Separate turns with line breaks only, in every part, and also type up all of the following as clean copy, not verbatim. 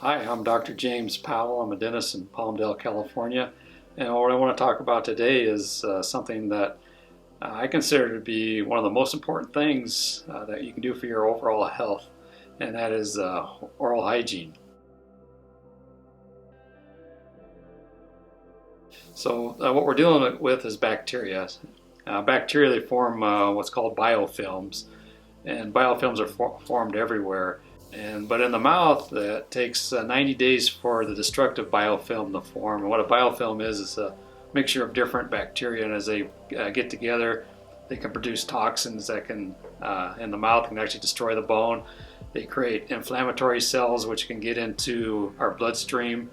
Hi, I'm Dr. James Powell. I'm a dentist in Palmdale, California. And what I want to talk about today is something that I consider to be one of the most important things that you can do for your overall health, and that is oral hygiene. So what we're dealing with is bacteria. Bacteria, they form what's called biofilms, and biofilms are formed everywhere. But in the mouth, it takes 90 days for the destructive biofilm to form. And what a biofilm is a mixture of different bacteria, and as they get together, they can produce toxins that can, in the mouth, can actually destroy the bone. They create inflammatory cells which can get into our bloodstream,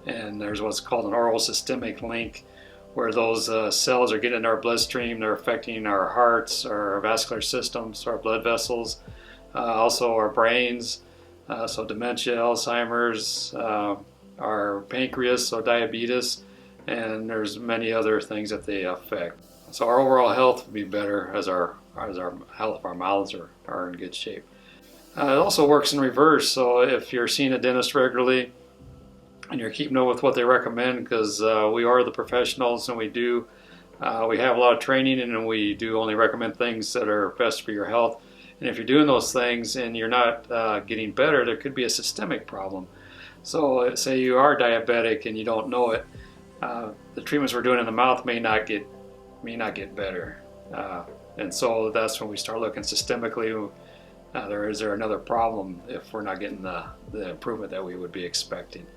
and there's what's called an oral systemic link, where those cells are getting into our bloodstream. They're affecting our hearts, our vascular systems, our blood vessels, also our brains, so dementia, Alzheimer's, our pancreas, so diabetes, and there's many other things that they affect. So our overall health will be better as our health of our mouths are in good shape. It also works in reverse, so if you're seeing a dentist regularly and you're keeping up with what they recommend, because we are the professionals and we have a lot of training, and we do only recommend things that are best for your health. And if you're doing those things and you're not getting better, there could be a systemic problem. So say you are diabetic and you don't know it, the treatments we're doing in the mouth may not get better. And so that's when we start looking systemically. Is there another problem if we're not getting the improvement that we would be expecting?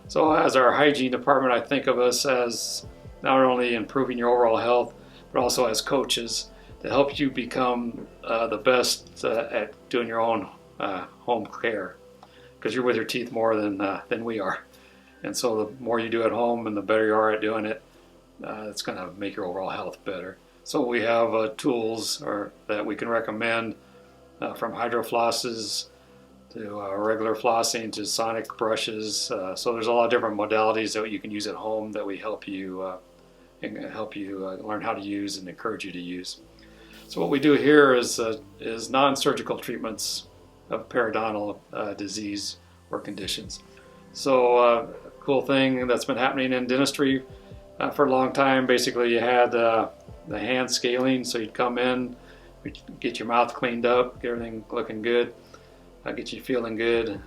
So as our hygiene department, I think of us as not only improving your overall health, but also as coaches to help you become the best at doing your own home care, because you're with your teeth more than we are. And so the more you do at home and the better you are at doing it, it's going to make your overall health better. So we have tools that we can recommend, from hydroflosses to regular flossing to sonic brushes. So there's a lot of different modalities that you can use at home that we help you learn how to use and encourage you to use. So what we do here is non-surgical treatments of periodontal disease or conditions. So cool thing that's been happening in dentistry for a long time. Basically, you had the hand scaling, so you'd come in, we'd get your mouth cleaned up, get everything looking good, get you feeling good.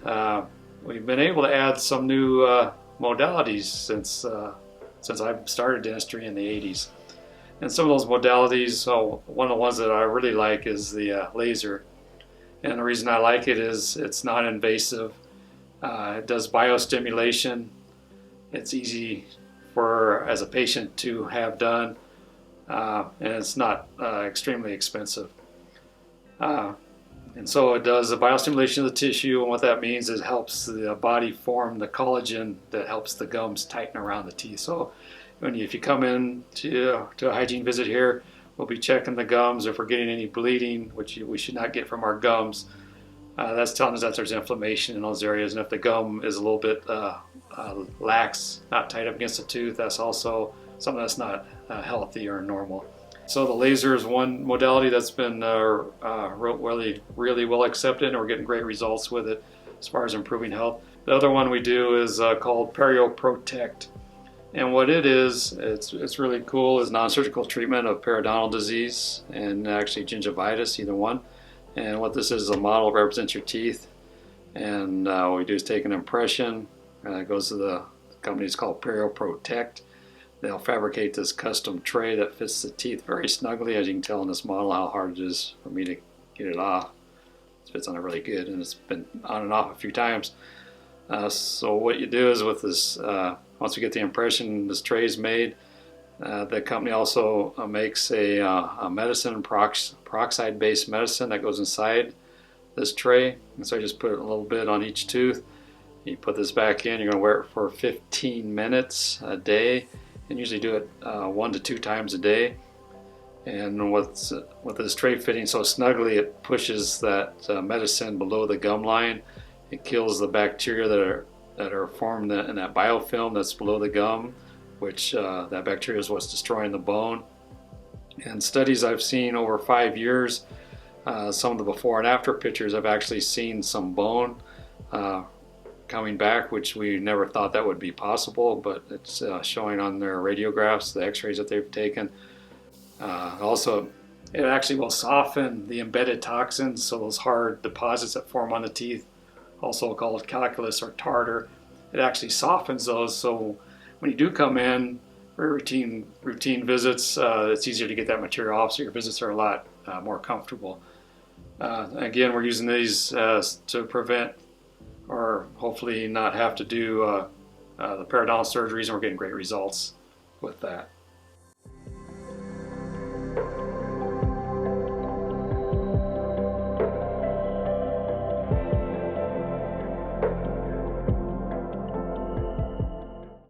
We've been able to add some new modalities since I started dentistry in the 80s. And some of those modalities, so one of the ones that I really like is the laser. And the reason I like it is it's non-invasive. It does biostimulation. It's easy as a patient to have done, and it's not extremely expensive. And so it does a biostimulation of the tissue, and what that means is it helps the body form the collagen that helps the gums tighten around the teeth. So if you come in to a hygiene visit here, we'll be checking the gums. If we're getting any bleeding, which we should not get from our gums, that's telling us that there's inflammation in those areas. And if the gum is a little bit lax, not tight up against the tooth, that's also something that's not healthy or normal. So the laser is one modality that's been really well accepted, and we're getting great results with it as far as improving health. The other one we do is called Periodontal. And what it is, it's really cool, is non-surgical treatment of periodontal disease and actually gingivitis, either one. And what this is a model that represents your teeth. And what we do is take an impression, it goes to the company, it's called Periodontal. They'll fabricate this custom tray that fits the teeth very snugly. As you can tell in this model how hard it is for me to get it off. It fits on it really good, and it's been on and off a few times. So what you do is with this, once we get the impression, this tray is made. The company also makes a medicine, peroxide-based medicine that goes inside this tray. And so I just put a little bit on each tooth. You put this back in, you're going to wear it for 15 minutes a day. And usually do it 1 to 2 times a day. And with this tray fitting so snugly, it pushes that medicine below the gum line. It kills the bacteria that are formed in that biofilm that's below the gum, which that bacteria is what's destroying the bone. And studies I've seen over 5 years some of the before and after pictures, I've actually seen some bone coming back, which we never thought that would be possible, but it's showing on their radiographs, the x-rays that they've taken. Also, it actually will soften the embedded toxins, so those hard deposits that form on the teeth, also called calculus or tartar, it actually softens those, so when you do come in for routine visits, it's easier to get that material off, so your visits are a lot more comfortable. Again, we're using these to prevent or hopefully not have to do the periodontal surgeries, and we're getting great results with that.